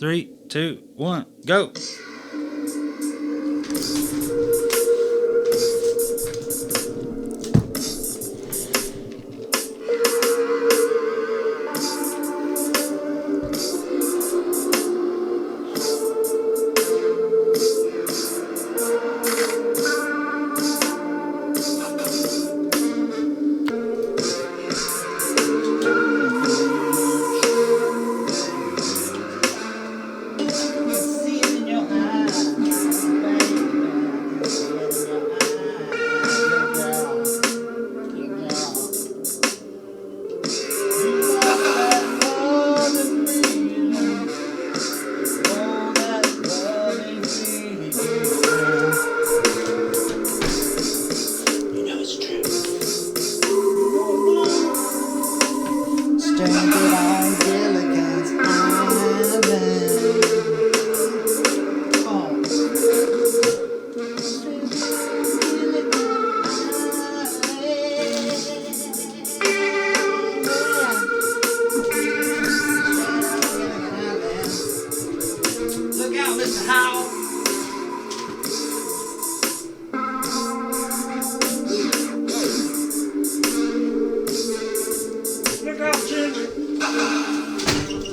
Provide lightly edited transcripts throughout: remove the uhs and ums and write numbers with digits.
3, 2, 1, go.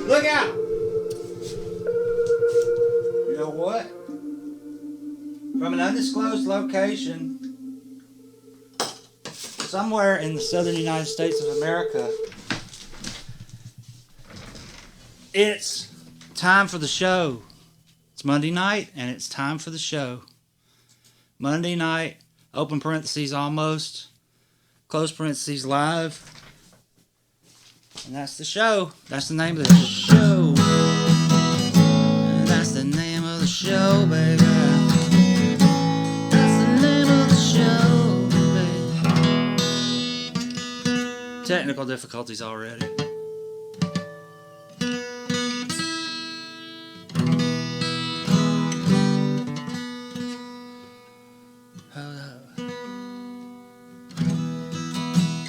Look out! You know what? From an undisclosed location, somewhere in the southern United States of America, it's time for the show. It's Monday night, and it's time for the show. Monday night, open parentheses almost, close parentheses live. And that's the show. That's the name of the show. And that's the name of the show, baby. That's the name of the show, baby. Technical difficulties already.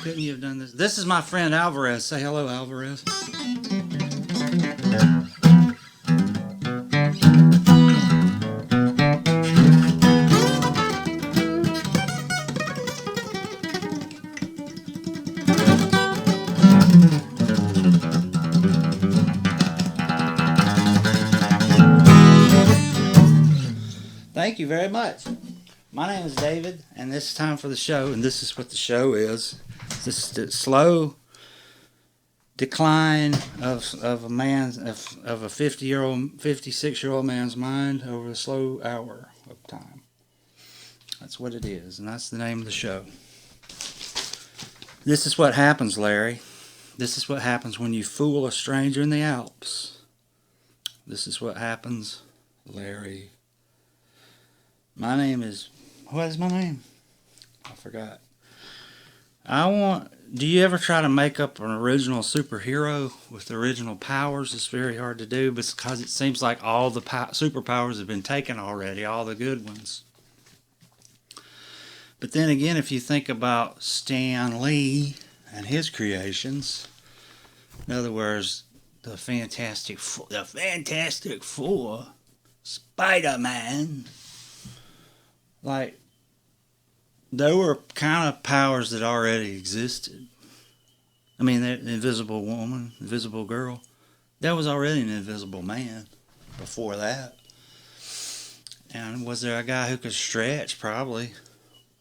Couldn't you have done this? This is my friend Alvarez. Say hello, Alvarez. Thank you very much. My name is David, and this is time for the show, and this is what the show is. This is the slow decline of a man's of a 56-year-old man's mind over a slow hour of time. That's what it is, and that's the name of the show. This is what happens, Larry. This is what happens when you fool a stranger in the Alps. This is what happens, Larry. My name is... What is my name? I forgot. Do you ever try to make up an original superhero with original powers? It's very hard to do because it seems like all the superpowers have been taken already, all the good ones. But then again, if you think about Stan Lee and his creations, in other words, the Fantastic Four, Spider-Man, like, there were kind of powers that already existed. I mean, the Invisible Woman, Invisible Girl, that was already an Invisible Man before that. And was there a guy who could stretch? Probably.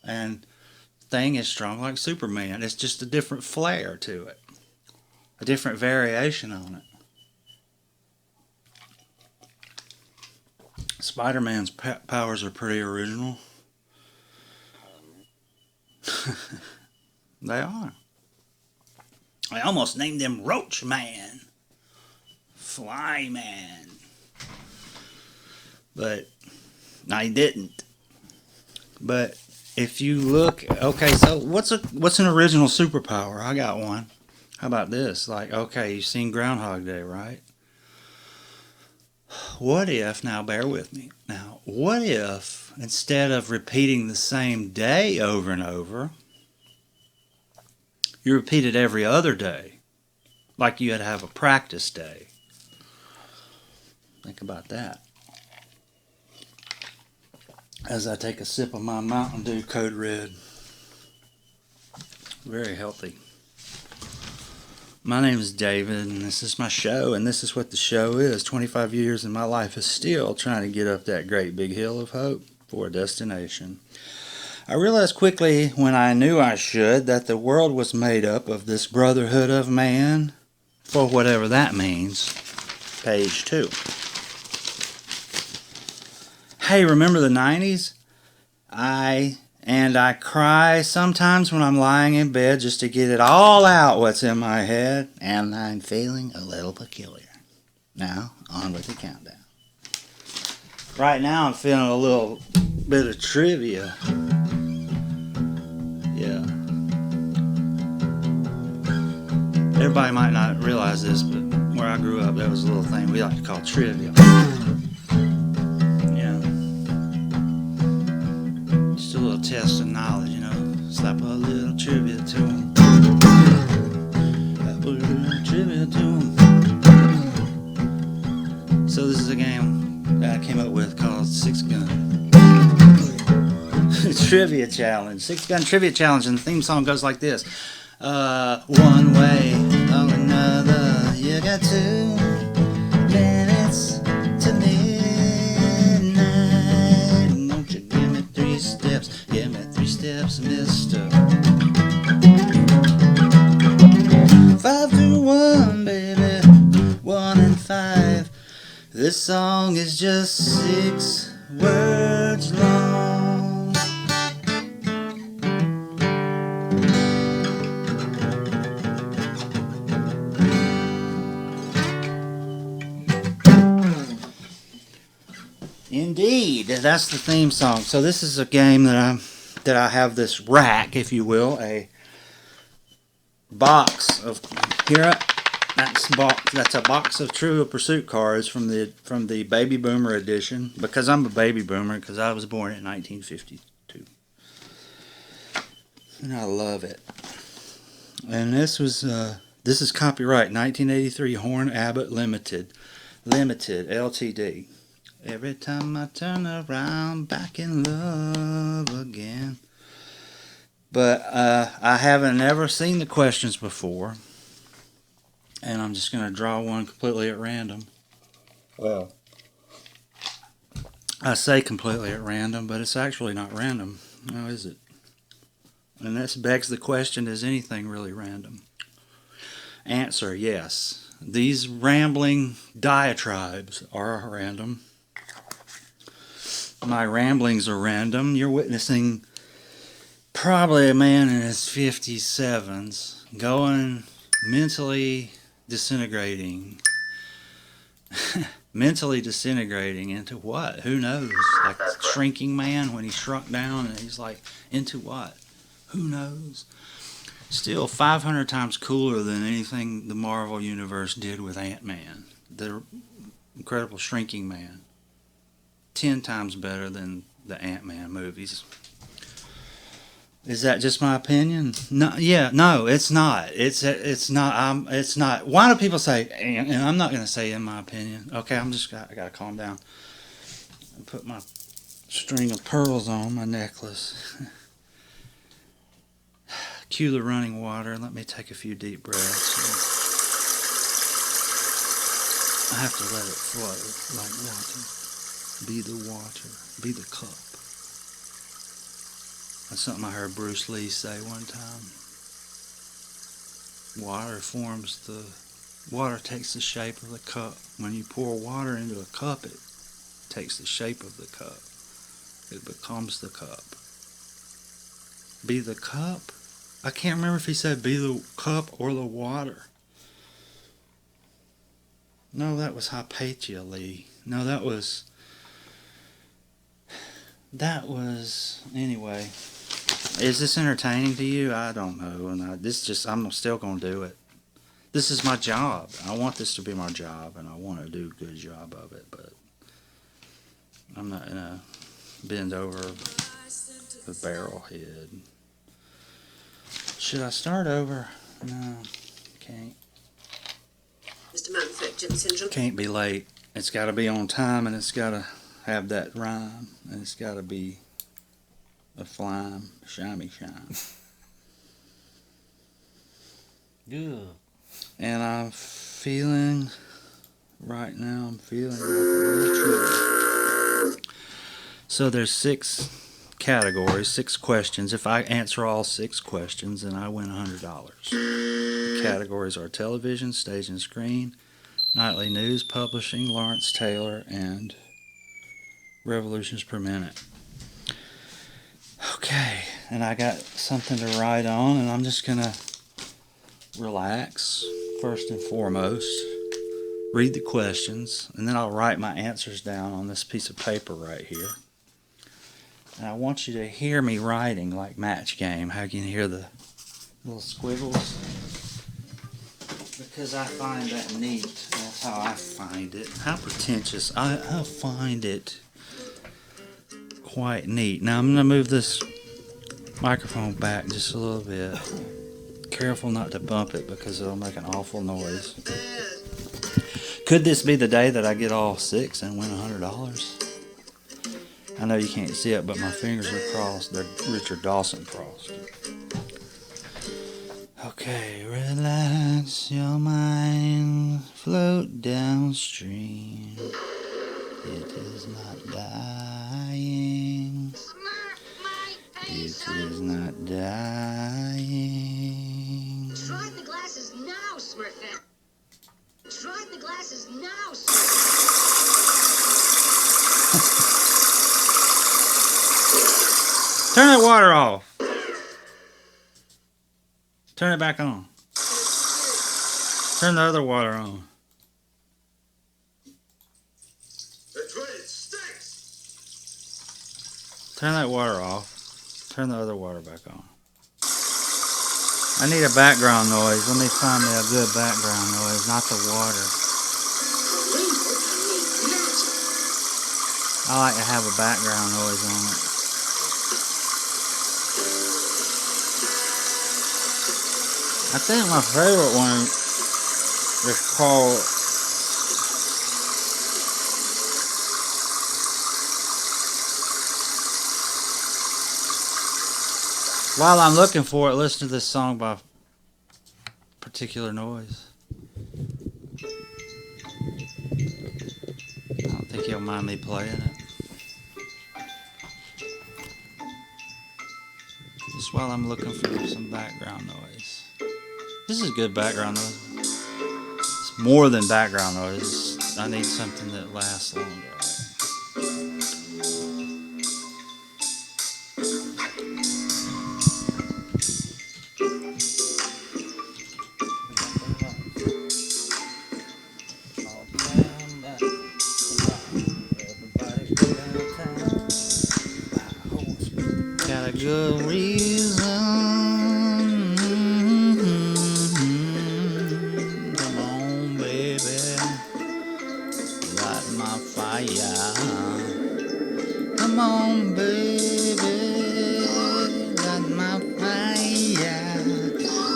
And Thing is strong like Superman. It's just a different flair to it, a different variation on it. Spider-Man's powers are pretty original. They are. I almost named him Roach Man, Fly Man, but I didn't. But if you look, okay, so what's an original superpower? I got one. How about this? Like, okay, you've seen Groundhog Day, right? What if, now bear with me, what if instead of repeating the same day over and over, you repeat it every other day, like you had to have a practice day? Think about that. As I take a sip of my Mountain Dew Code Red. Very healthy. My name is David, and this is my show, and this is what the show is. 25 years and my life is still trying to get up that great big hill of hope for a destination. I realized quickly, when I knew I should, that the world was made up of this brotherhood of man, for whatever that means. Page 2. Hey, remember the 90s? I cry sometimes when I'm lying in bed just to get it all out what's in my head, and I'm feeling a little peculiar. Now, on with the countdown. Right now I'm feeling a little bit of trivia. Yeah. Everybody might not realize this, but where I grew up, there was a little thing we like to call trivia. Just a little test of knowledge, you know. Slap a little trivia to them. Slap a little trivia to them. So this is a game that I came up with called Six Gun Trivia Challenge. Six Gun Trivia Challenge, and the theme song goes like this. One way or another, you got 2 minutes to midnight. Won't you give me 3 steps? Give me 3 steps, mister. 5 to 1, baby. 1 and 5. This song is just 6 words long. Indeed, that's the theme song. So this is a game that I have this rack, if you will, a box of that's a box of Trivial Pursuit cards from the Baby Boomer edition, because I'm a baby boomer because I was born in 1952, and I love it. And this is copyright 1983 Horn Abbott Limited Ltd. Every time I turn around, back in love again. But I haven't ever seen the questions before, and I'm just going to draw one completely at random. Well, I say completely at random, but it's actually not random. How is it? And this begs the question, is anything really random? Answer, yes. These rambling diatribes are random. My ramblings are random. You're witnessing probably a man in his 57s going mentally disintegrating. Mentally disintegrating into what? Who knows? Like Shrinking Man when he shrunk down, and he's like, into what? Who knows? Still 500 times cooler than anything the Marvel Universe did with Ant-Man. The Incredible Shrinking Man. 10 times better than the Ant-Man movies. Is that just my opinion? No, it's not. It's not. It's not. Why do people say? And I'm not going to say in my opinion. Okay, I got to calm down. I put my string of pearls on my necklace. Cue the running water. Let me take a few deep breaths. I have to let it flow like water. Be the water. Be the cup. That's something I heard Bruce Lee say one time. Water takes the shape of the cup. When you pour water into a cup, it takes the shape of the cup. It becomes the cup. Be the cup? I can't remember if he said be the cup or the water. No, that was Hypatia Lee. No, that was anyway. Is this entertaining to you? I don't know. And I'm still going to do it. This is my job. I want this to be my job, and I want to do a good job of it, but I'm not going to bend over the barrel head. Should I start over? No, can't. Mr. Manfred, Syndrome. Can't be late. it's got to be on time, and it's got to have that rhyme, and it's got to be a flime, shimey shine. Good. And I'm feeling, right now, I'm feeling like a little trigger. So there's 6 categories, 6 questions. If I answer all 6 questions, then I win $100. The categories are television, stage and screen, nightly news, publishing, Lawrence Taylor, and revolutions per minute. Okay, and I got something to write on, and I'm just gonna relax first and foremost, read the questions, and then I'll write my answers down on this piece of paper right here. And I want you to hear me writing like Match Game, how you can hear the little squiggles, because I find that neat. That's how I find it. How pretentious. I find it quite neat. Now I'm going to move this microphone back just a little bit. Careful not to bump it because it'll make an awful noise. Could this be the day that I get all 6 and win $100? I know you can't see it, but my fingers are crossed. They're Richard Dawson crossed. Okay, relax your mind, float downstream. It is not dying. It is not dying. Try the glasses now, Smurfette. Try the glasses now, Smurfette. Turn that water off. Turn it back on. Turn the other water on. That's right, it stinks. Turn that water off. Turn the other water back on. I need a background noise. Let me find me a good background noise, not the water. I like to have a background noise on it. I think my favorite one is called While I'm looking for it, listen to this song by Particular Noise. I don't think you'll mind me playing it. Just while I'm looking for some background noise. This is good background noise. It's more than background noise. I need something that lasts longer. Got a good reason. Come on, baby. Light my fire. Come on, baby. Light my fire.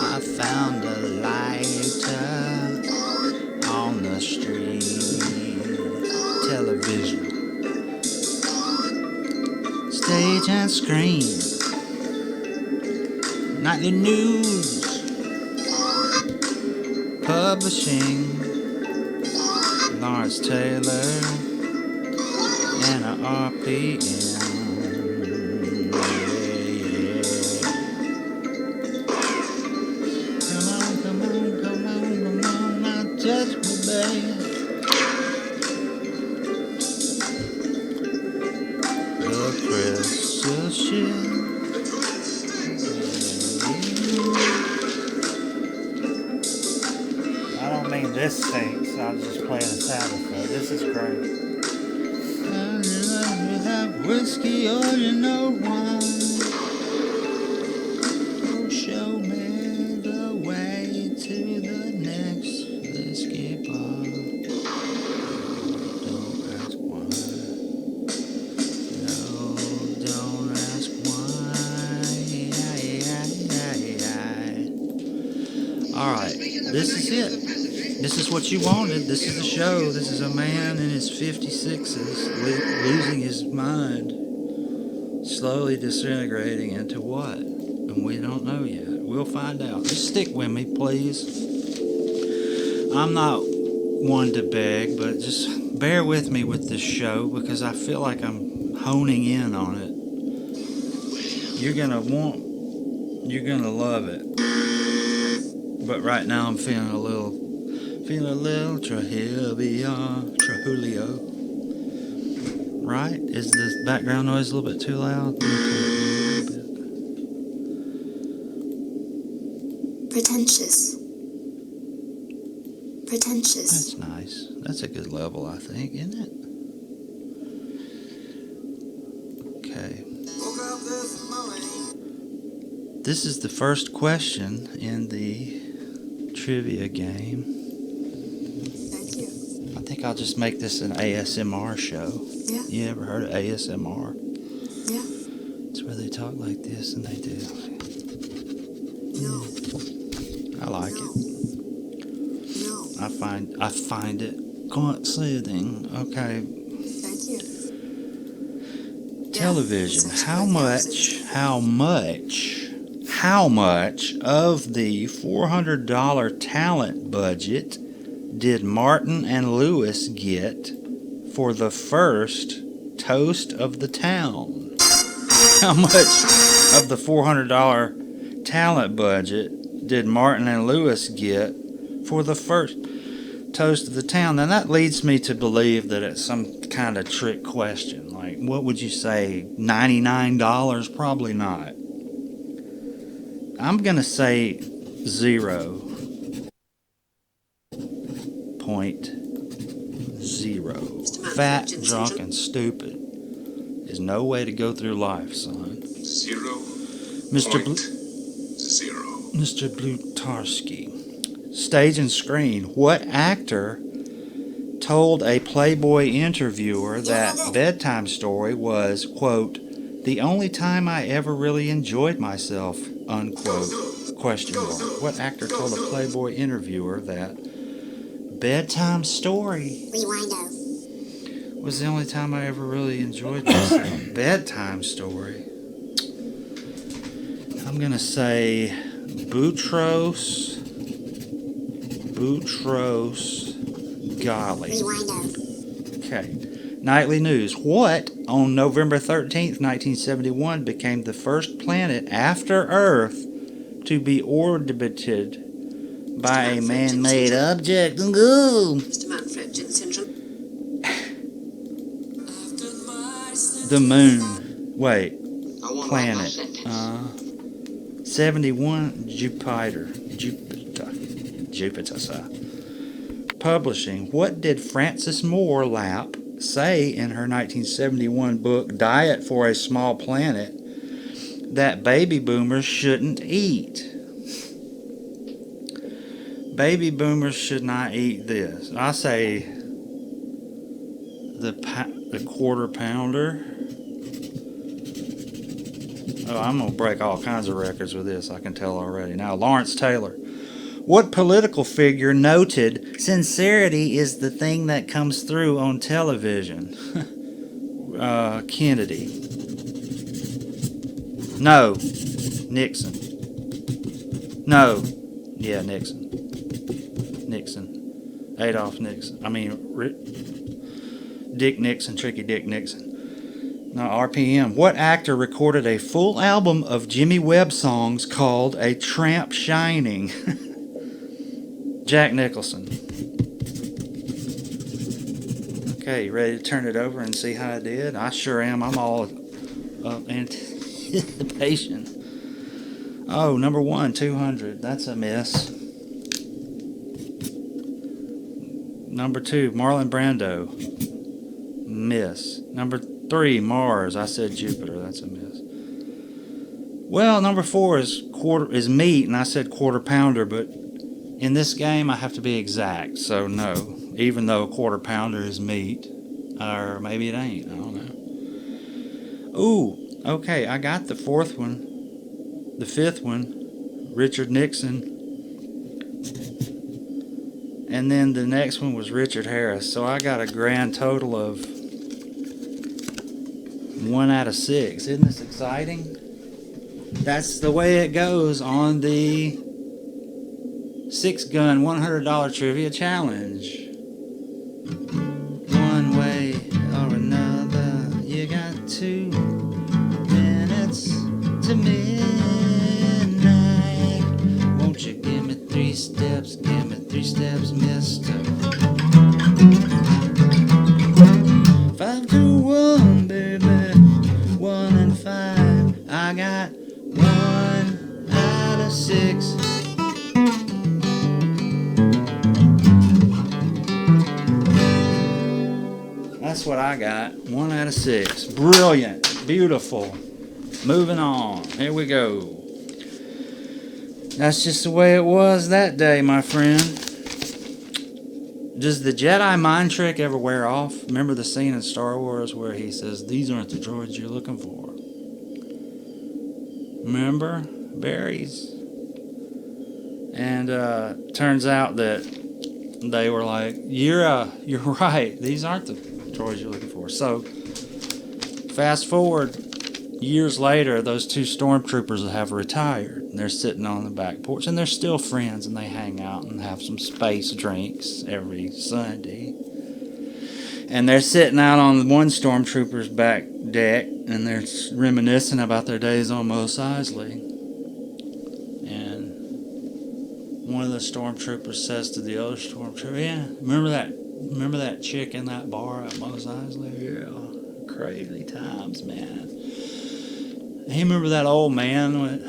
I found a lighter on the street. Television. Stage and screen, nightly news, publishing, Lawrence Taylor, and a RPM. Yeah. Come on, come on, come on, come on, now touch me, baby. The crystal ship. I don't mean this stinks. I'm just playing a sound effect. This is great. You have whiskey or you know wine. Oh, show me the way to the next whiskey bar. Don't ask why. No, don't ask why. Alright, this is it. This is what you wanted. This is the show. This is a man in his 56s losing his mind, slowly disintegrating into what? And we don't know yet. We'll find out. Just stick with me, please. I'm not one to beg, but just bear with me with this show because I feel like I'm honing in on it. You're gonna love it. But right now I'm feeling a little Trujillo. Right? Is the background noise a little bit too loud? Let me turn it a little bit. Pretentious. That's nice. That's a good level, I think, isn't it? Okay. This is the first question in the trivia game. Thank you. I think I'll just make this an ASMR show. Yeah. You ever heard of ASMR? Yeah. It's where they talk like this and they do. No. I like it. No. I find it quite soothing. Okay. Thank you. Television. Yeah, How much of the $400 talent budget did Martin and Lewis get for the first Toast of the Town? How much of the $400 talent budget did Martin and Lewis get for the first Toast of the Town? Now that leads me to believe that it's some kind of trick question. Like, what would you say? $99? Probably not. I'm going to say 0.0. Fat, drunk, and stupid is no way to go through life, son. 0.0. Mr. Blutarski. Stage and screen. What actor told a Playboy interviewer that Bedtime Story was, quote, the only time I ever really enjoyed myself, unquote, question mark. What actor told a Playboy interviewer that Bedtime Story was the only time I ever really enjoyed myself? Bedtime Story. I'm going to say Boutros Ghali. Okay. Nightly news. What on November 13th, 1971 became the first planet after Earth to be orbited by a man-made object? Mr. Manfred syndrome. The moon. Wait. Planet. 71 Jupiter. Jupiter. Publishing. What did Frances Moore Lapp say in her 1971 book Diet for a Small Planet that baby boomers shouldn't eat? Baby boomers should not eat this. I say the quarter pounder. Oh, I'm going to break all kinds of records with this, I can tell already. Now, Lawrence Taylor. What political figure noted sincerity is the thing that comes through on television? Kennedy. No. Nixon. No. Yeah, Nixon. Adolf Nixon. Dick Nixon, Tricky Dick Nixon. Now, RPM. What actor recorded a full album of Jimmy Webb songs called A Tramp Shining? Jack Nicholson. Okay, you ready to turn it over and see how I did? I sure am. I'm all anticipation. Oh, number 1, 200. That's a miss. Number 2, Marlon Brando. Miss. Number 3, Mars. I said Jupiter. That's a miss. Well, number 4 is meat, and I said quarter pounder, but in this game I have to be exact, so no. Even though a quarter pounder is meat, or maybe it ain't. I don't know. Ooh, okay. I got the 4th one. The 5th one, Richard Nixon. And then the next one was Richard Harris. So I got a grand total of 1 out of 6. Isn't this exciting? That's the way it goes on the 6-gun $100 trivia challenge. One way or another, you got 2 minutes to midnight. Won't you give me 3 steps? Give me 3 steps, mister. 5 to 1, baby. 1 and 5. I got 1 out of 6. That's what I got. 1 out of 6. Brilliant. Beautiful. Moving on. Here we go. That's just the way it was that day, my friend. Does the Jedi mind trick ever wear off? Remember the scene in Star Wars where he says, "These aren't the droids you're looking for." Remember? Berries. And turns out that they were like, you're right. These aren't the droids you're looking for. So, fast forward years later, those 2 stormtroopers have retired. And they're sitting on the back porch, and they're still friends, and they hang out and have some space drinks every Sunday. And they're sitting out on one stormtrooper's back deck, and they're reminiscing about their days on Mos Eisley. And one of the stormtroopers says to the other stormtrooper, "Yeah, remember that chick in that bar at Mos Eisley? Yeah, crazy times, man." Hey, remember that old man went,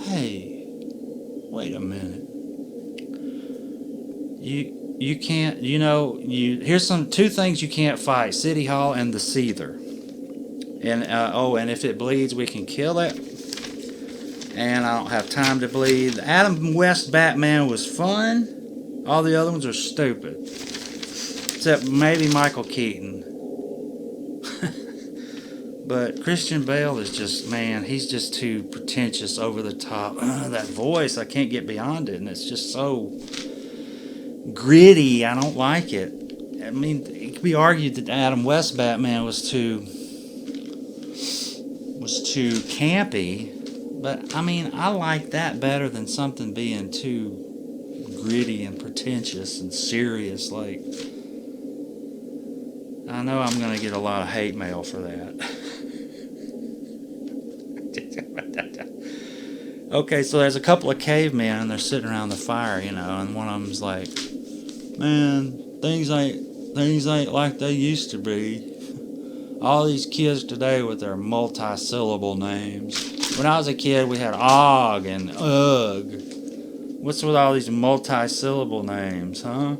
"Hey, wait a minute. You can't, here's 2 things you can't fight: City Hall and the Seether. And and if it bleeds, we can kill it. And I don't have time to bleed. The Adam West Batman was fun. All the other ones are stupid, except maybe Michael Keaton." But Christian Bale is just, man, he's just too pretentious, over the top. That voice, I can't get beyond it, and it's just so gritty. I don't like it. I mean, it could be argued that Adam West Batman was too campy, but I mean, I like that better than something being too gritty and pretentious and serious. Like, I know I'm going to get a lot of hate mail for that. Okay, so there's a couple of cavemen, and they're sitting around the fire, and one of them's like, "Man, things ain't like they used to be. All these kids today with their multi-syllable names. When I was a kid, we had Og and Ugh. What's with all these multi-syllable names, huh?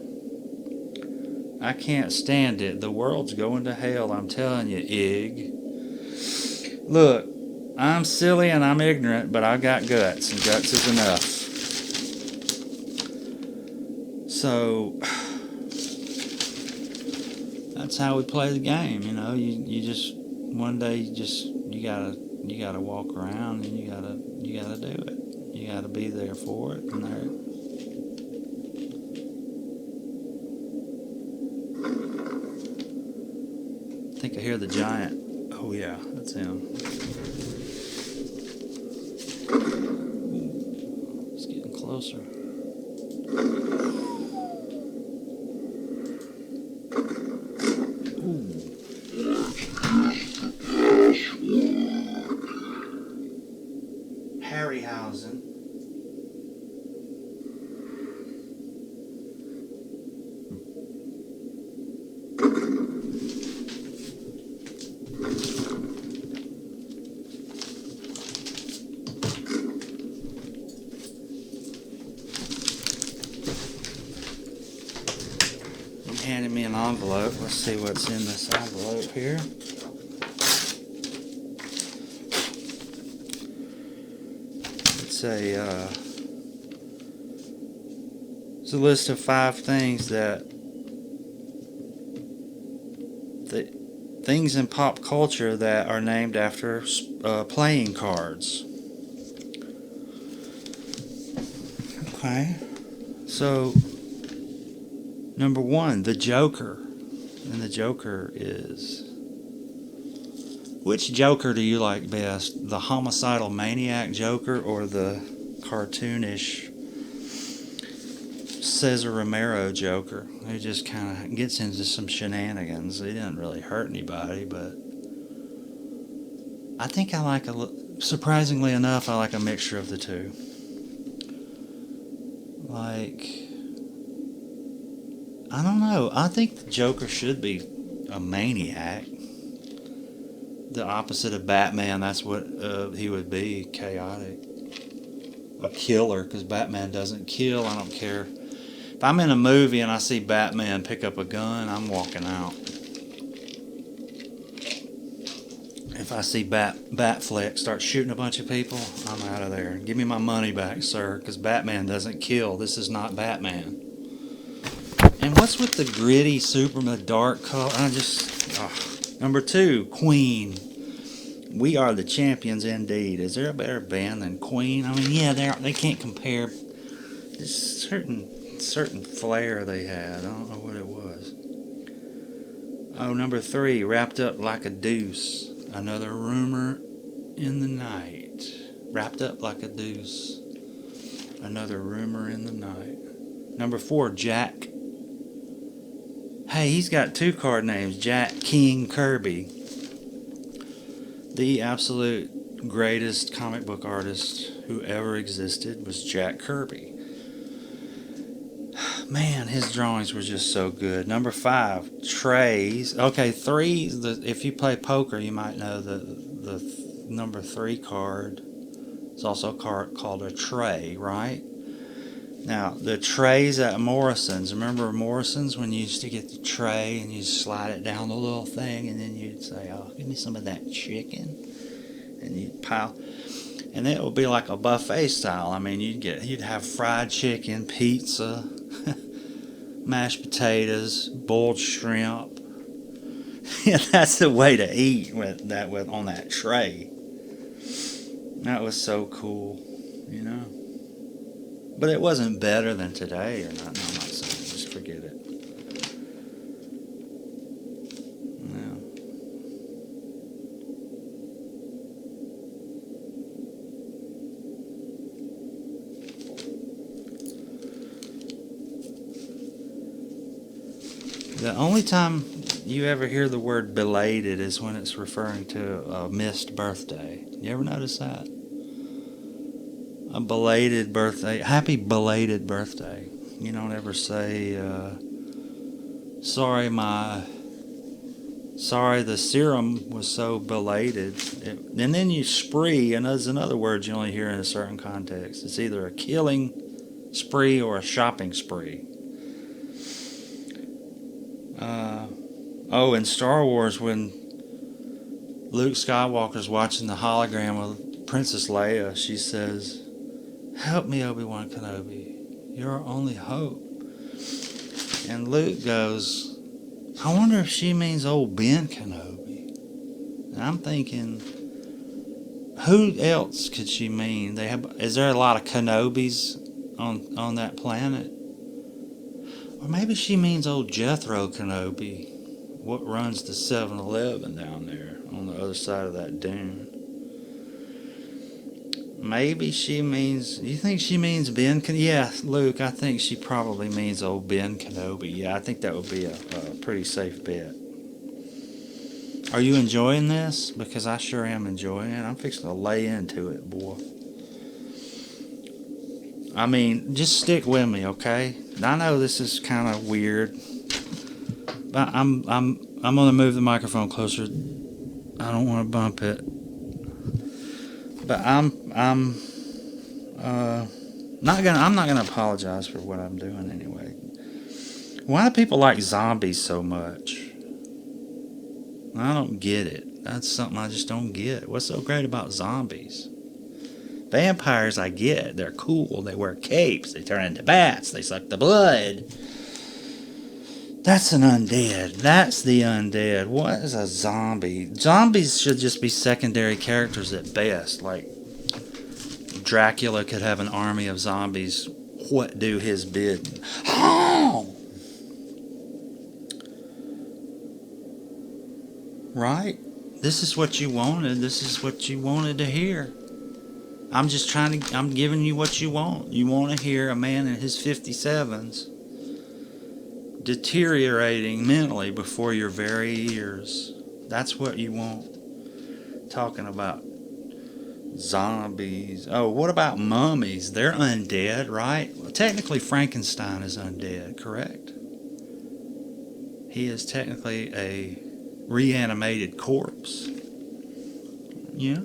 I can't stand it. The world's going to hell, I'm telling you, Ig. Look, I'm silly and I'm ignorant, but I've got guts, and guts is enough." So, that's how we play the game, You just, one day, you gotta walk around, and you gotta do it. You gotta be there for it, and there. I think I hear the giant. Oh yeah, that's him. Ooh, it's getting closer. Ooh. Harryhausen. Handed me an envelope. Let's see what's in this envelope here. It's a list of 5 things things in pop culture that are named after playing cards. Okay, so Number 1, the Joker. And the Joker is... Which Joker do you like best? The homicidal maniac Joker or the cartoonish Cesar Romero Joker? Who just kind of gets into some shenanigans. He didn't really hurt anybody, but I think I like surprisingly enough, I like a mixture of the two. Like, I don't know. I think the Joker should be a maniac. The opposite of Batman, that's what he would be, chaotic. A killer, because Batman doesn't kill. I don't care. If I'm in a movie and I see Batman pick up a gun, I'm walking out. If I see Batfleck start shooting a bunch of people, I'm out of there. Give me my money back, sir, because Batman doesn't kill. This is not Batman. And what's with the gritty Superman dark color? Number 2, Queen. We are the champions indeed. Is there a better band than Queen? I mean, yeah, they can't compare. There's certain flair they had. I don't know what it was. Oh, number 3, Wrapped Up Like a Deuce. Another rumor in the night. Wrapped up like a deuce. Another rumor in the night. Number 4, Jack. Hey, he's got 2 card names. Jack King Kirby. The absolute greatest comic book artist who ever existed was Jack Kirby. Man, his drawings were just so good. Number 5, trays. Okay, 3. If you play poker, you might know the number 3 card. It's also called a tray, right? Now, the trays at Morrison's. Remember Morrison's when you used to get the tray and you slide it down the little thing and then you'd say, oh, give me some of that chicken. And you'd pile. And it would be like a buffet style. I mean, you'd have fried chicken, pizza, mashed potatoes, boiled shrimp. Yeah, that's the way to eat with on that tray. That was so cool, you know. But it wasn't better than today or not. No, I'm not saying. Just forget it. No. The only time you ever hear the word belated is when it's referring to a missed birthday. You ever notice that? A belated birthday. Happy belated birthday. You don't ever say, sorry the serum was so belated. And then you spree, and there's another word you only hear in a certain context. It's either a killing spree or a shopping spree. In Star Wars, when Luke Skywalker's watching the hologram of Princess Leia, she says, help me, Obi-Wan Kenobi. You're our only hope. And Luke goes, I wonder if she means old Ben Kenobi. And I'm thinking, who else could she mean? Is there a lot of Kenobis on that planet? Or maybe she means old Jethro Kenobi. What runs the 7-Eleven down there on the other side of that dune? Maybe she means... You think she means Ben Kenobi? Yeah, Luke, I think she probably means old Ben Kenobi. Yeah, I think that would be a pretty safe bet. Are you enjoying this? Because I sure am enjoying it. I'm fixing to lay into it, boy. I mean, just stick with me, okay? I know this is kind of weird, but I'm gonna move the microphone closer. I don't want to bump it, but I'm not gonna apologize for what I'm doing anyway. Why do people like zombies so much? I don't get it. That's something I just don't get. What's so great about zombies? Vampires, I get. They're cool. They wear capes. They turn into bats. They suck the blood. That's an undead. That's the undead. What is a zombie? Zombies should just be secondary characters at best. Like, Dracula could have an army of zombies. What do his bidding? Oh! right? This is what you wanted. This is what you wanted to hear. I'm giving you what you want. You want to hear a man in his 57s deteriorating mentally before your very ears. That's what you want. Talking about zombies. Oh, what about mummies? They're undead, right? Well, technically, Frankenstein is undead, correct? He is technically a reanimated corpse. Yeah.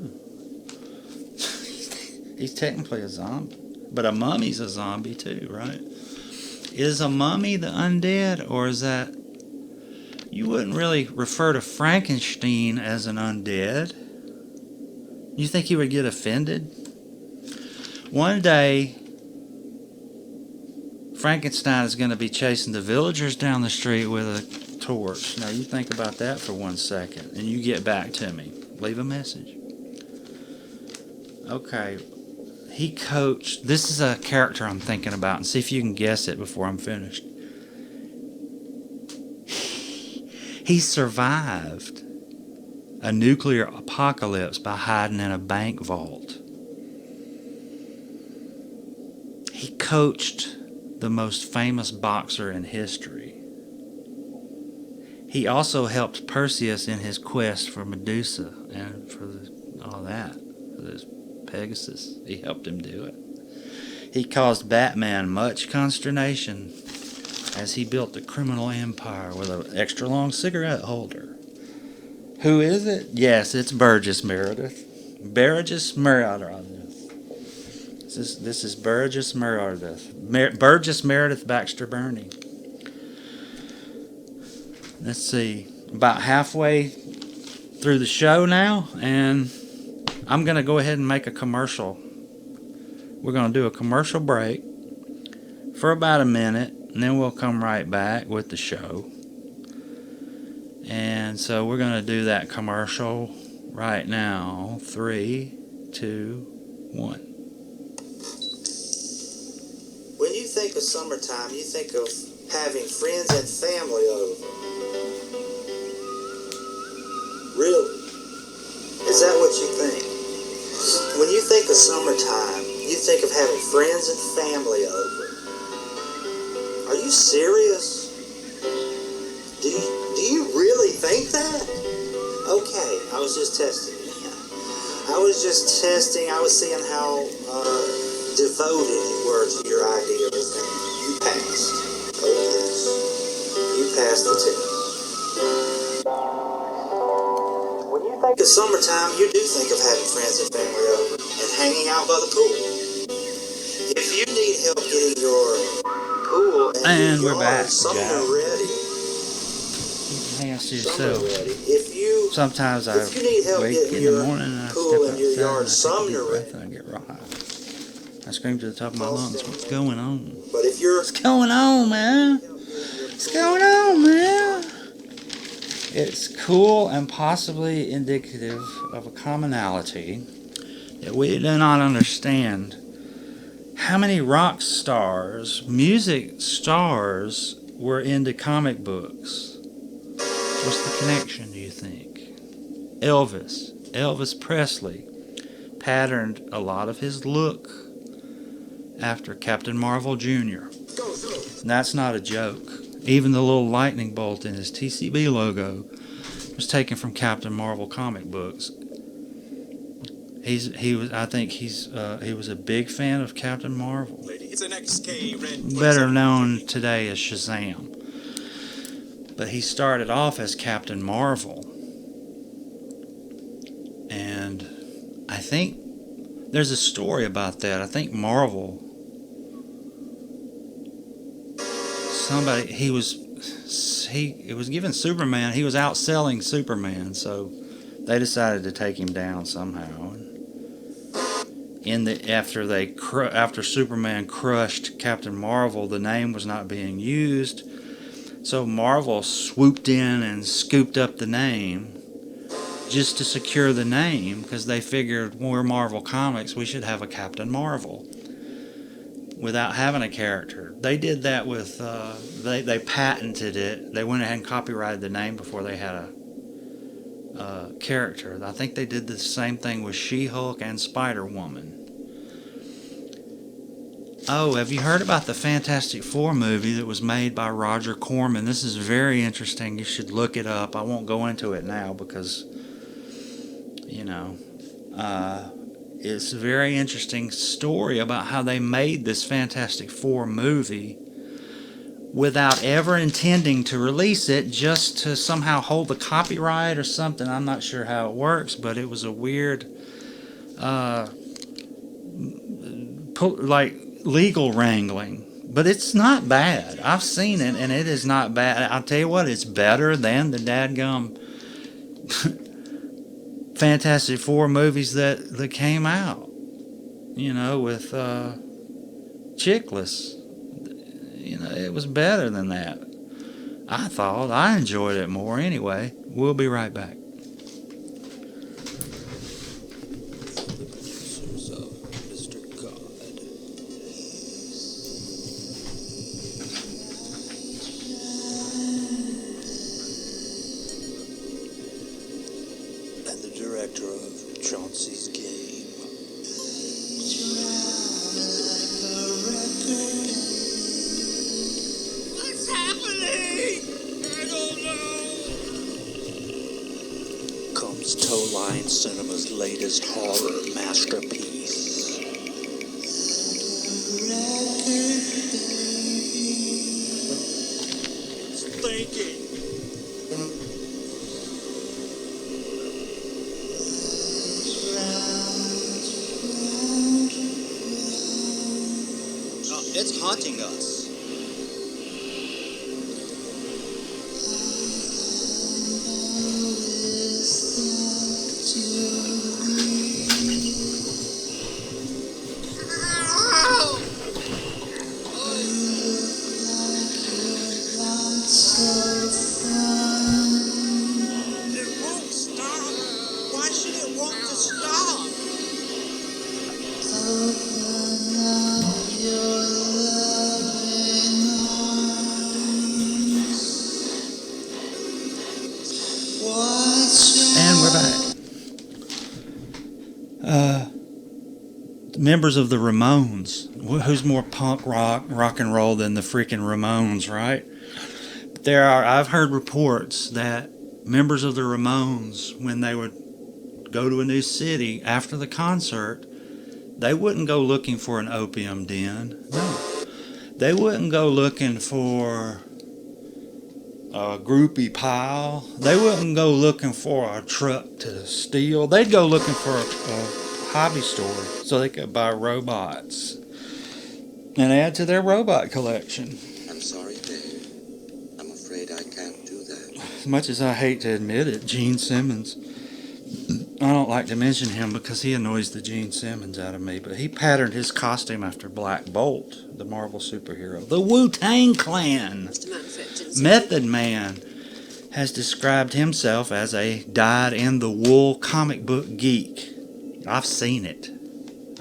He's technically a zombie. But a mummy's a zombie too, right? Is a mummy the undead, or is that... You wouldn't really refer to Frankenstein as an undead. You think he would get offended? One day, Frankenstein is going to be chasing the villagers down the street with a torch. Now you think about that for 1 second, and you get back to me. Leave a message. Okay. He coached... This is a character I'm thinking about, and see if you can guess it before I'm finished. He survived a nuclear apocalypse by hiding in a bank vault. He coached the most famous boxer in history. He also helped Perseus in his quest for Medusa and for all that, for this Pegasus. He helped him do it. He caused Batman much consternation as he built a criminal empire with an extra long cigarette holder. Who is it? Yes, it's Burgess Meredith. Burgess Meredith. This is Burgess Meredith. Burgess Meredith Baxter Burney. Let's see. About halfway through the show now, and I'm going to go ahead and make a commercial. We're going to do a commercial break for about a minute, and then we'll come right back with the show. And so we're going to do that commercial right now. 3, 2, 1. When you think of summertime, you think of having friends and family over. Really? Is that what you think? When you think of summertime, you think of having friends and family over. Are you serious? Do you really think that? Okay, I was just testing. I was just testing. I was seeing how devoted you were to your idea of things. You passed. Oh yes, you passed the test. When you think of summertime, you do think of having friends and family over and hanging out by the pool. If you need help getting your pool And your we're back, summer Jack. ready, Hands to summer yourself. ready. Sometimes I If you need help wake getting in the your morning and I pool step in your outside yard and I take a summer deep breath ready. and I get riled. I scream to the top of my lungs, what's going on? But if you're What's going on, man? What's going on, man? It's cool and possibly indicative of a commonality that we do not understand. How many rock stars, music stars, were into comic books? What's the connection, do you think? Elvis Presley patterned a lot of his look after Captain Marvel Jr. And that's not a joke. Even the little lightning bolt in his TCB logo was taken from Captain Marvel comic books. He was a big fan of Captain Marvel. It's an XK red. Better known today as Shazam. But he started off as Captain Marvel. And I think there's a story about that. I think Marvel, it was given Superman. He was outselling Superman, so they decided to take him down somehow. After Superman crushed Captain Marvel, the name was not being used. So Marvel swooped in and scooped up the name just to secure the name, because they figured, well, we're Marvel Comics, we should have a Captain Marvel without having a character. They did that with, they patented it. They went ahead and copyrighted the name before they had character. I think they did the same thing with She-Hulk and Spider-Woman. Oh, have you heard about the Fantastic Four movie that was made by Roger Corman? This is very interesting. You should look it up. I won't go into it now because, you know, it's a very interesting story about how they made this Fantastic Four movie without ever intending to release it, just to somehow hold the copyright or something. I'm not sure how it works, but it was a weird, legal wrangling. But it's not bad. I've seen it, and it is not bad. I'll tell you what, it's better than the dadgum Fantastic Four movies that came out, you know, with Chickless. You know, it was better than that. I thought. I enjoyed it more anyway. We'll be right back. And the director of Chauncey's Game. What's happening? I don't know. Comes Toe-Line Cinema's latest horror masterpiece. It's thinking. It's haunting us. It won't stop. Why should it want to stop? And we're back. Members of the Ramones. Who's more punk rock and roll than the freaking Ramones, right? I've heard reports that members of the Ramones, when they would go to a new city after the concert, they wouldn't go looking for an opium den. No. They wouldn't go looking for a groupie pile. They wouldn't go looking for a truck to steal. They'd go looking for a hobby store so they could buy robots and add to their robot collection. I'm sorry, Dave. I'm afraid I can't do that. As much as I hate to admit it, Gene Simmons, I don't like to mention him because he annoys the Gene Simmons out of me, but he patterned his costume after Black Bolt, the Marvel superhero. The Wu-Tang Clan. Method Man has described himself as a dyed-in-the-wool comic book geek. I've seen it.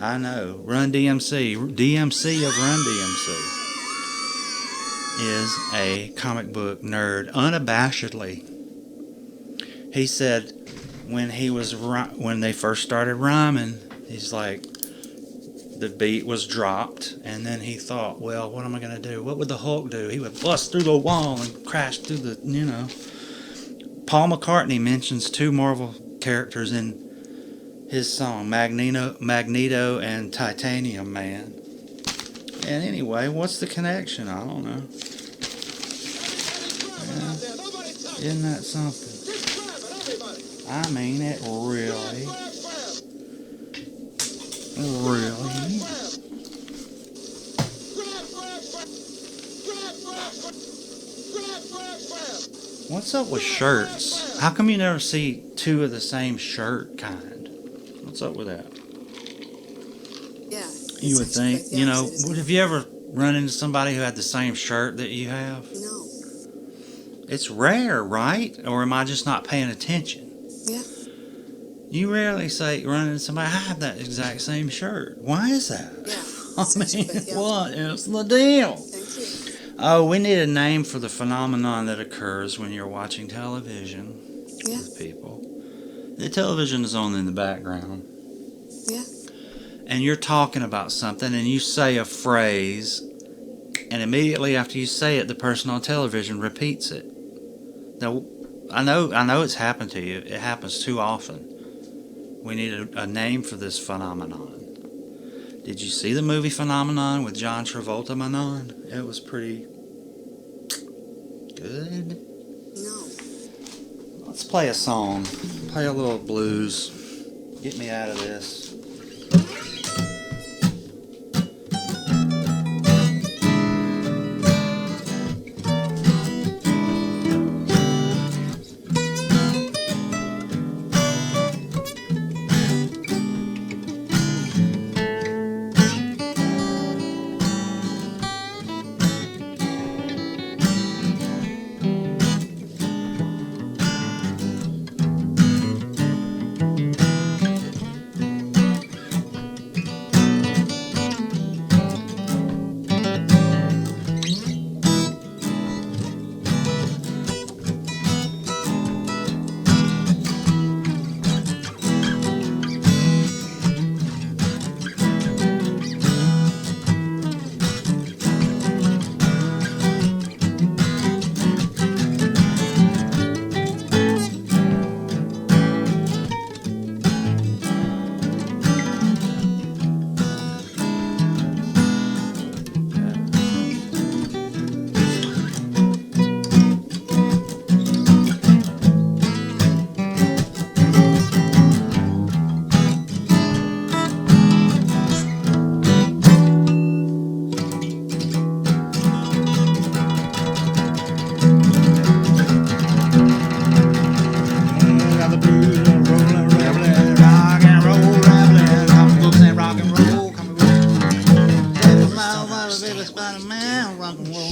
I know. Run DMC of Run DMC is a comic book nerd, unabashedly. He said when they first started rhyming, he's like, the beat was dropped, and then he thought, well, what am I going to do? What would the Hulk do? He would bust through the wall and crash through the, you know. Paul McCartney mentions two Marvel characters in his song, Magneto and Titanium Man. And anyway, what's the connection? I don't know. Yeah. Isn't that something? I mean it really. Really? What's up with shirts? How come you never see two of the same shirt kind? What's up with that? Yeah. You would it's think, actually- you yeah, know, it's- have you ever run into somebody who had the same shirt that you have? No. It's rare, right? Or am I just not paying attention? Yeah. You rarely run into somebody, I have that exact same shirt. Why is that? Yeah. I It's mean, actually- yeah. what is the deal? Thank you. Oh, we need a name for the phenomenon that occurs when you're watching television Yeah. with people. The television is on in the background. Yeah. And you're talking about something and you say a phrase, and immediately after you say it, the person on television repeats it. Now, I know it's happened to you. It happens too often. We need a name for this phenomenon. Did you see the movie Phenomenon with John Travolta, Manon? It was pretty good. No. Let's play a song. Play a little blues. Get me out of this.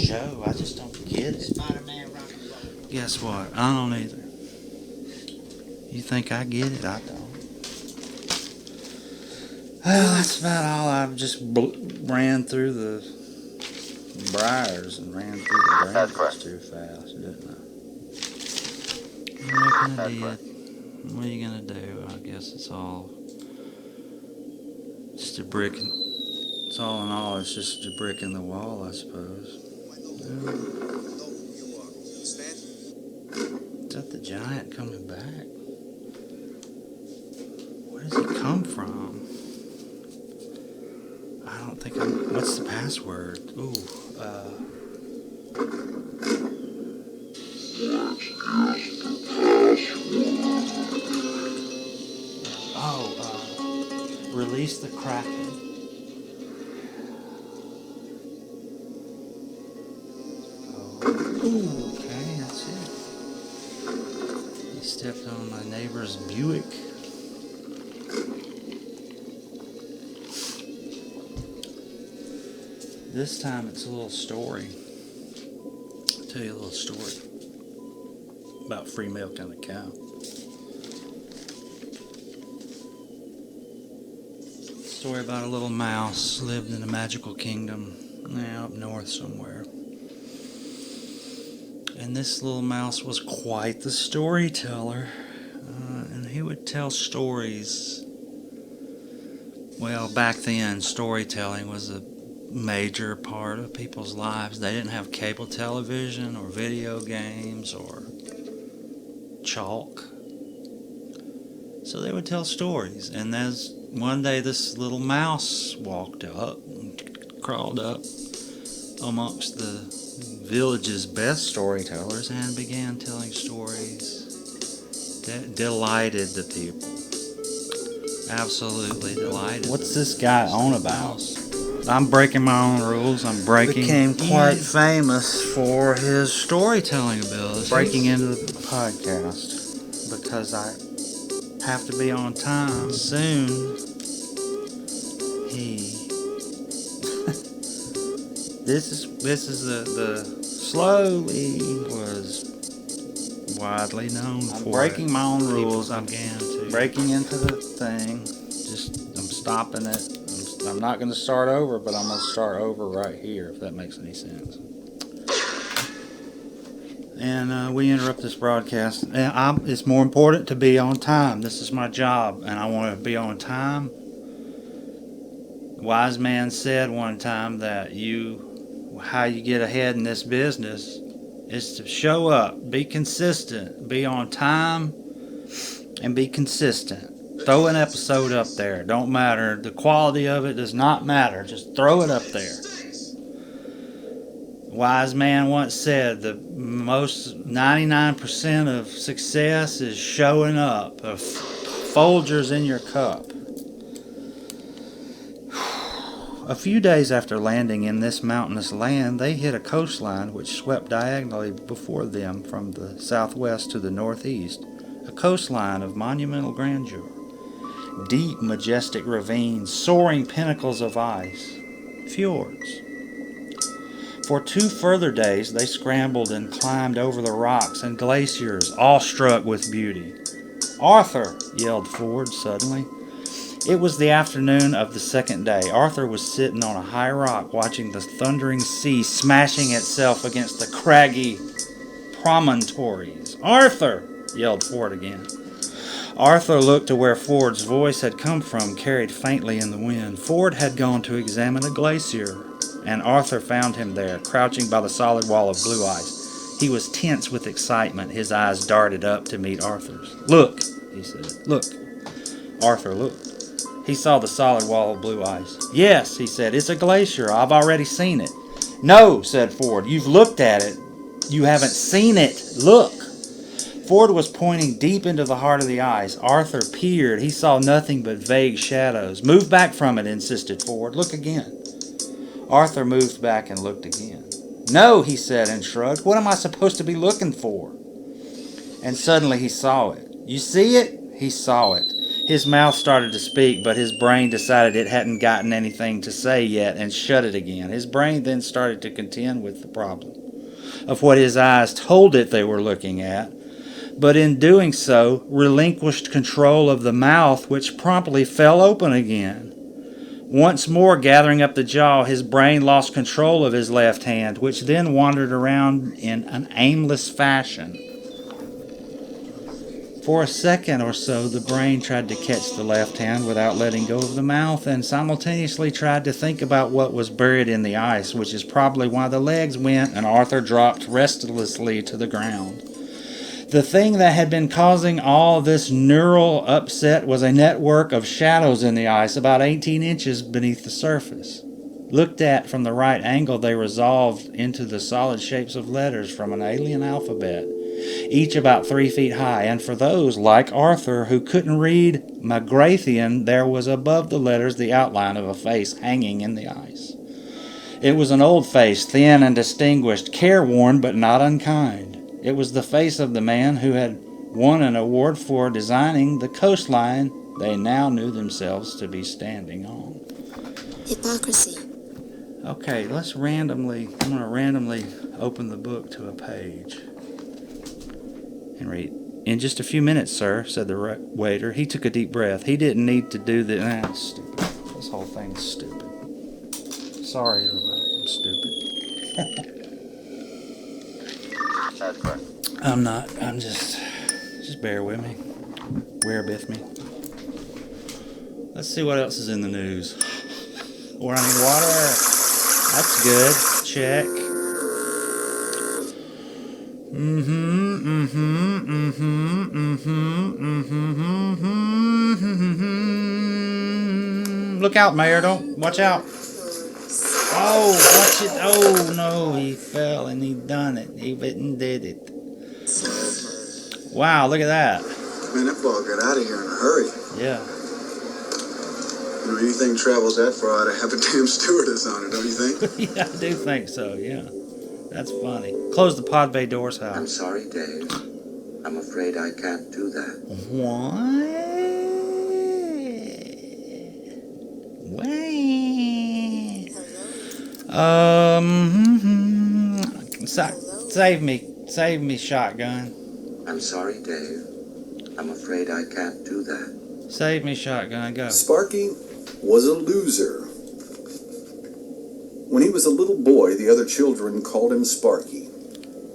Show. I just don't get it. Guess what? I don't either. You think I get it? I don't. Well, that's about all. I've just ran through the briars and ran through the branches too fast, didn't I? I reckon I did. What are you gonna do? I guess it's all just a brick. It's all in all, it's just a brick in the wall, I suppose. Is that the giant coming back? Where does he come from? I don't think I'm. What's the password? Ooh, release the Kraken. Ooh, okay, that's it. He stepped on my neighbor's Buick. This time it's a little story. I'll tell you a little story about free milk and a cow. Story about a little mouse lived in a magical kingdom up north somewhere. And this little mouse was quite the storyteller. And he would tell stories. Well, back then, storytelling was a major part of people's lives. They didn't have cable television or video games or chalk. So they would tell stories. And as one day this little mouse walked up, crawled up amongst the village's best storytellers and began telling stories that delighted the people. Absolutely delighted. What's this guy on about? I'm breaking my own rules. I'm breaking. Became quite famous for his storytelling abilities. Breaking into the podcast because I have to be on time soon. This is the slowly was widely known for breaking my own rules. I'm breaking into the thing. I'm stopping it. I'm not going to start over, but I'm going to start over right here, if that makes any sense. and we interrupt this broadcast. And it's more important to be on time. This is my job, and I want to be on time. Wise man said one time that how you get ahead in this business is to show up, be consistent, be on time, and be consistent. Throw an episode up there. Don't matter. The quality of it does not matter. Just throw it up there. Wise man once said the most 99% of success is showing up. Folgers in your cup. A few days after landing in this mountainous land, they hit a coastline which swept diagonally before them from the southwest to the northeast, a coastline of monumental grandeur. Deep, majestic ravines, soaring pinnacles of ice, fjords. For 2 further days, they scrambled and climbed over the rocks and glaciers, awestruck with beauty. "Arthur!" yelled Ford suddenly. It was the afternoon of the second day. Arthur was sitting on a high rock watching the thundering sea smashing itself against the craggy promontories. "Arthur!" yelled Ford again. Arthur looked to where Ford's voice had come from, carried faintly in the wind. Ford had gone to examine a glacier, and Arthur found him there, crouching by the solid wall of blue ice. He was tense with excitement. His eyes darted up to meet Arthur's. "Look," he said. "Look." Arthur looked. He saw the solid wall of blue ice. "Yes," he said, "it's a glacier. I've already seen it." "No," said Ford. "You've looked at it. You haven't seen it. Look." Ford was pointing deep into the heart of the ice. Arthur peered. He saw nothing but vague shadows. "Move back from it," insisted Ford. "Look again." Arthur moved back and looked again. "No," he said and shrugged. "What am I supposed to be looking for?" And suddenly he saw it. "You see it?" He saw it. His mouth started to speak, but his brain decided it hadn't gotten anything to say yet and shut it again. His brain then started to contend with the problem of what his eyes told it they were looking at, but in doing so relinquished control of the mouth, which promptly fell open again. Once more gathering up the jaw, his brain lost control of his left hand, which then wandered around in an aimless fashion. For a second or so, the brain tried to catch the left hand without letting go of the mouth, and simultaneously tried to think about what was buried in the ice, which is probably why the legs went and Arthur dropped restlessly to the ground. The thing that had been causing all this neural upset was a network of shadows in the ice about 18 inches beneath the surface. Looked at from the right angle, they resolved into the solid shapes of letters from an alien alphabet, each about 3 feet high, and for those, like Arthur, who couldn't read Magrathian, there was above the letters the outline of a face hanging in the ice. It was an old face, thin and distinguished, careworn but not unkind. It was the face of the man who had won an award for designing the coastline they now knew themselves to be standing on. Hypocrisy. Okay, I'm going to randomly open the book to a page and read. "In just a few minutes, sir," said the waiter. He took a deep breath. He didn't need to do that. That's stupid. This whole thing's stupid. Sorry, everybody. I'm stupid. That's correct. I'm not. I'm just bear with me. Bear with me. Let's see what else is in the news. Running water. That's good. Check. Look out, Mayor. Don't. Watch out. Oh, watch it. Oh, no. He fell and he done it. He did it. Wow, look at that. Man, that ball got out of here in a hurry. Yeah. You know, anything travels that far, I'd have a damn stewardess on it, don't you think? Yeah, I do think so, yeah. That's funny. Close the pod bay doors, Hal. I'm sorry, Dave. I'm afraid I can't do that. What? Wait. Save me, shotgun. I'm sorry, Dave. I'm afraid I can't do that. Save me, shotgun. Go. Sparky was a loser. When he was a little boy, the other children called him Sparky.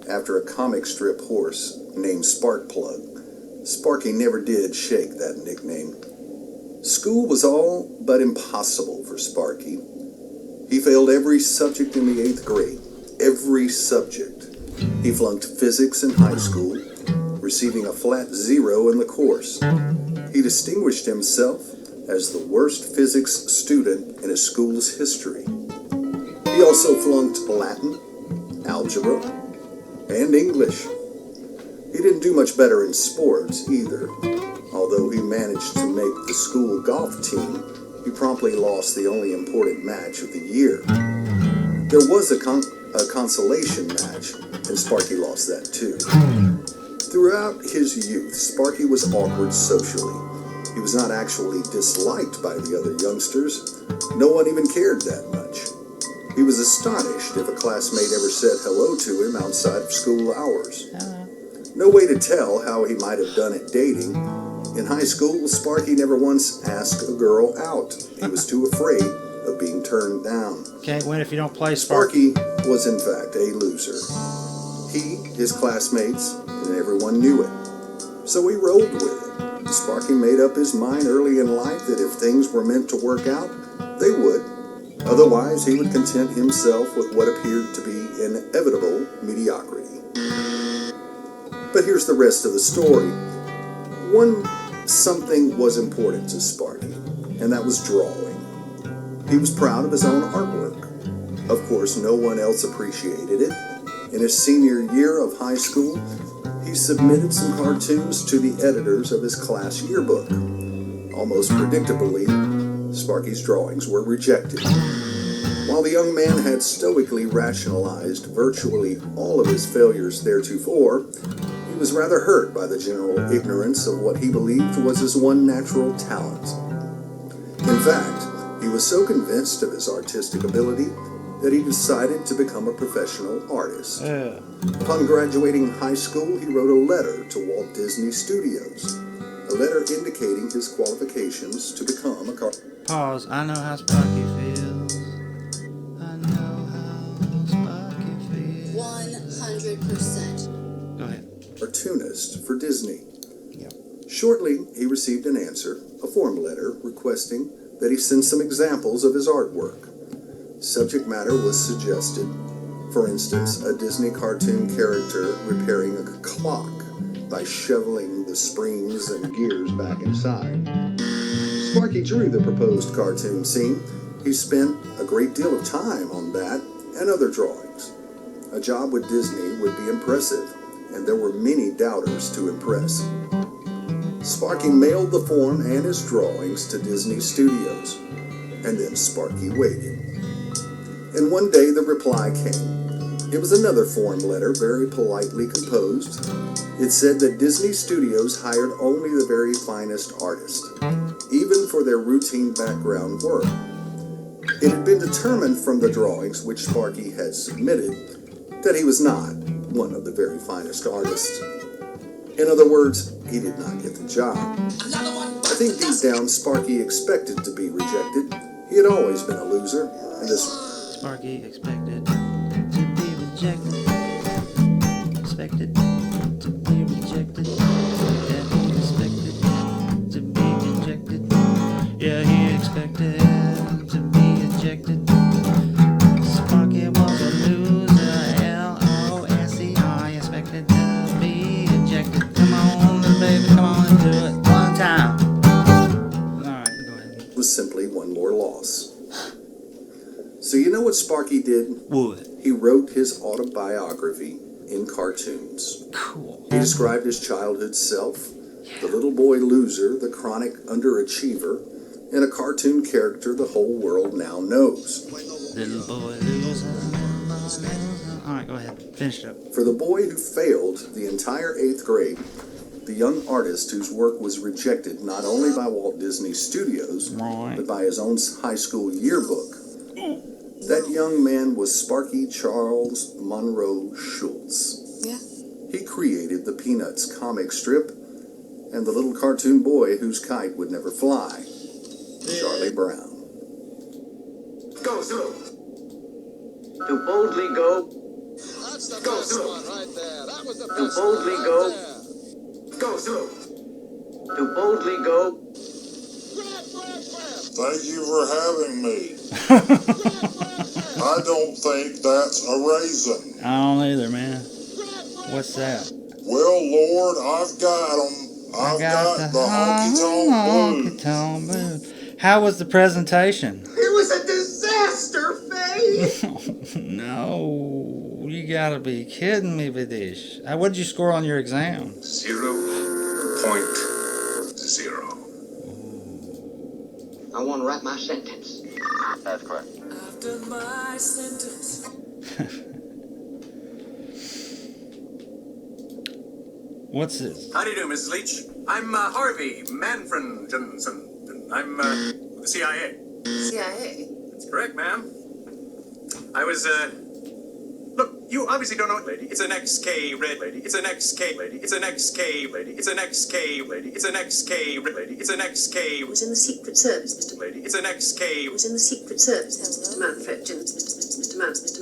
after a comic strip horse named Sparkplug. Sparky never did shake that nickname. School was all but impossible for Sparky. He failed every subject in the 8th grade. Every subject. He flunked physics in high school, receiving a flat 0 in the course. He distinguished himself as the worst physics student in his school's history. He also flunked Latin, algebra, and English. He didn't do much better in sports either. Although he managed to make the school golf team, he promptly lost the only important match of the year. There was a consolation match, and Sparky lost that too. Throughout his youth, Sparky was awkward socially. He was not actually disliked by the other youngsters. No one even cared that much. He was astonished if a classmate ever said hello to him outside of school hours. No way to tell how he might have done it dating. In high school, Sparky never once asked a girl out. He was too afraid of being turned down. Can't win if you don't play Sparky. Sparky was in fact a loser. He, his classmates, and everyone knew it. So he rolled with it. Sparky made up his mind early in life that if things were meant to work out, they would. Otherwise, he would content himself with what appeared to be inevitable mediocrity. But here's the rest of the story. Something was important to Sparky, and that was drawing. He was proud of his own artwork. Of course, no one else appreciated it. In his senior year of high school, he submitted some cartoons to the editors of his class yearbook. Almost predictably, Sparky's drawings were rejected. While the young man had stoically rationalized virtually all of his failures theretofore, he was rather hurt by the general ignorance of what he believed was his one natural talent. In fact, he was so convinced of his artistic ability that he decided to become a professional artist. Upon graduating high school, he wrote a letter to Walt Disney Studios, a letter indicating his qualifications to become a Pause. I know how Sparky feels. I know how Sparky feels. 100%. Go ahead. cartoonist for Disney. Yep. Shortly, he received an answer, a form letter requesting that he send some examples of his artwork. Subject matter was suggested. For instance, a Disney cartoon character repairing a clock by shoveling the springs and gears back inside. Sparky drew the proposed cartoon scene. He spent a great deal of time on that and other drawings. A job with Disney would be impressive, and there were many doubters to impress. Sparky mailed the form and his drawings to Disney Studios, and then Sparky waited. And one day the reply came. It was another form letter, very politely composed. It said that Disney Studios hired only the very finest artists, even for their routine background work. It had been determined from the drawings which Sparky had submitted that he was not one of the very finest artists. In other words, he did not get the job. I think deep down Sparky expected to be rejected. He had always been a loser, and this Sparky expected to be rejected. Expected to be rejected. Yeah, he expected to be rejected. Yeah, he expected to be ejected. Sparky was a loser. L-O-S-E-R. He expected to be ejected. Come on, little baby, come on and do it one time. Alright, go ahead. was simply one more loss. So you know what Sparky did? What? He wrote his autobiography in cartoons. Cool. He described his childhood self, the little boy loser, the chronic underachiever, and a cartoon character the whole world now knows. Little boy loser. Alright, go ahead. Finish it up. For the boy who failed the entire 8th grade, the young artist whose work was rejected not only by Walt Disney Studios, but by his own high school yearbook. That young man was Sparky Charles Monroe Schultz. Yeah. He created the Peanuts comic strip and the little cartoon boy whose kite would never fly, Charlie Brown. Go, Zulu. To boldly go. Go, Zulu. To boldly go. Go, Zulu. To boldly go. Thank you for having me. I don't think that's a raisin. I don't either, man. What's that? Well, Lord, I've got 'em. I've got the honky-tonk blues. How was the presentation? It was a disaster, Faye. No, you gotta be kidding me with this. What did you score on your exam? 0.0. I want to write my sentence. That's correct. After my sentence. What's this? How do you do, Mrs. Leach? I'm Harvey Manfred Johnson. I'm with the CIA. CIA? That's correct, ma'am. I was, look, you obviously don't know it, lady. It's an XK red lady. It's an XK lady. It's an XK lady. It's an XK lady. It's an XK red lady. It's an XK. Was in the Secret Service, Mr. Lady. It's an XK. Was in the Secret Service, Mr. Manfred Jensen, Mr. Manfred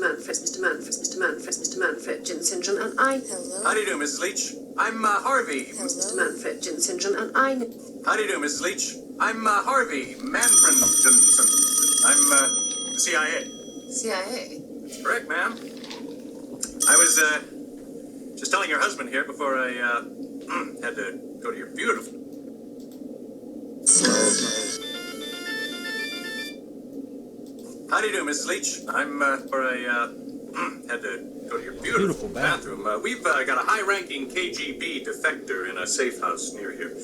Jensen, and I. Hello. How do you do, Mrs. Leach? I'm Harvey. Mr. Manfred Jensen, and I. How do you do, Mrs. Leach? I'm Harvey Manfred Johnson. I'm the CIA. CIA? That's correct, ma'am. I was just telling your husband here before I had to go to your beautiful. How do you do, Mrs. Leach? I'm where I had to go to your beautiful bathroom. We've got a high-ranking KGB defector in a safe house near here.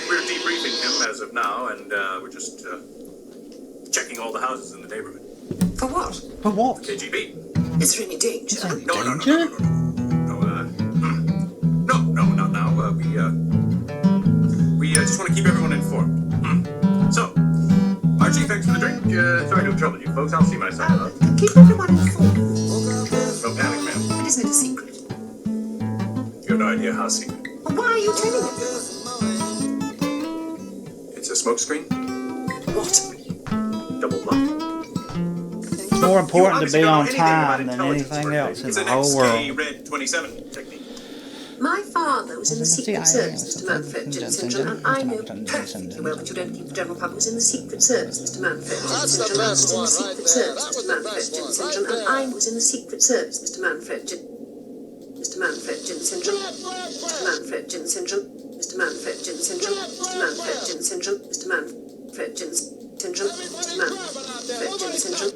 We're debriefing him as of now, and we're just checking all the houses in the neighborhood. For what? For what? KGB. Is there any danger? No, not now. We just want to keep everyone informed. So, Archie, thanks for the drink. Sorry to trouble you folks. I'll see myself out. Keep everyone informed. Don't panic, ma'am. But isn't it a secret? You have no idea how secret. Well, why are you telling everyone? It's a smokescreen. What? Double bluff. It's more important to be on time than anything else in the whole world. It's an XK Red 27 technique. My father was in the Secret Service, Mr. Manfred Jensen, and I know perfectly well that you don't think the general public was in the Secret Service, Mr. Manfred Jensen, and I was in the Secret Service, Mr. Manfred Jensen, and I was in the Secret Service, Mr. Manfred Jensen, Mr. Manfred Jensen, Mr. Manfred Jensen, Mr. Manfred Jensen, Mr. Manfred Jensen, Mr. Manfred Jensen, Mr. Manfred Jensen.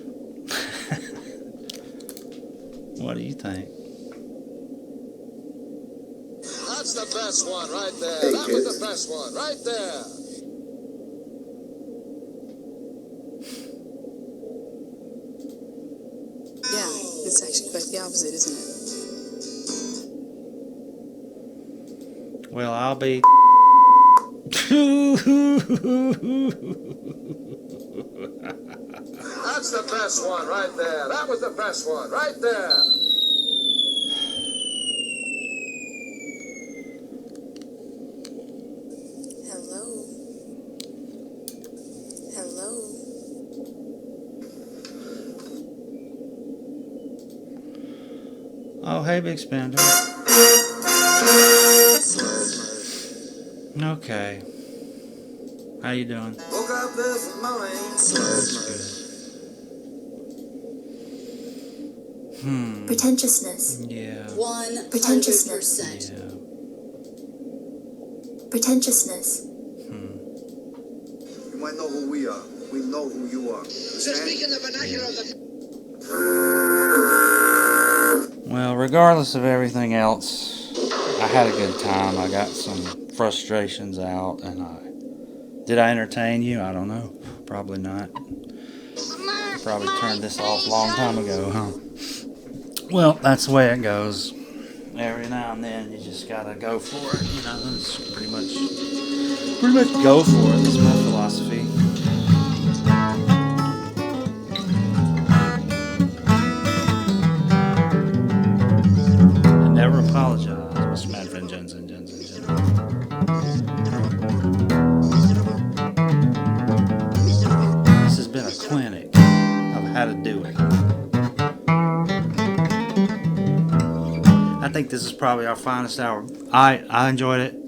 What do you think? That's the best one right there. Hey, That kids. was the best one right there. Yeah, it's actually quite the opposite, isn't it? Well, I'll be. That's the best one right there. That was the best one right there. Hello? Hello? Oh, hey, Big Spender. Okay. How you doing? Woke up this morning. Pretentiousness. Yeah. 100%. Pretentiousness. Yeah. Pretentiousness. You might know who we are. We know who you are. So speak in the vernacular of the... Well, regardless of everything else, I had a good time. I got some frustrations out, and did I entertain you? I don't know. Probably not. Probably turned this off a long time ago, huh? Well, that's the way it goes. Every now and then, you just gotta go for it. You know, it's pretty much go for it. That's my philosophy. And never apologize, Mr. Manfred Jensen. This has been a clinic of how to do it. this is probably our finest hour. I enjoyed it.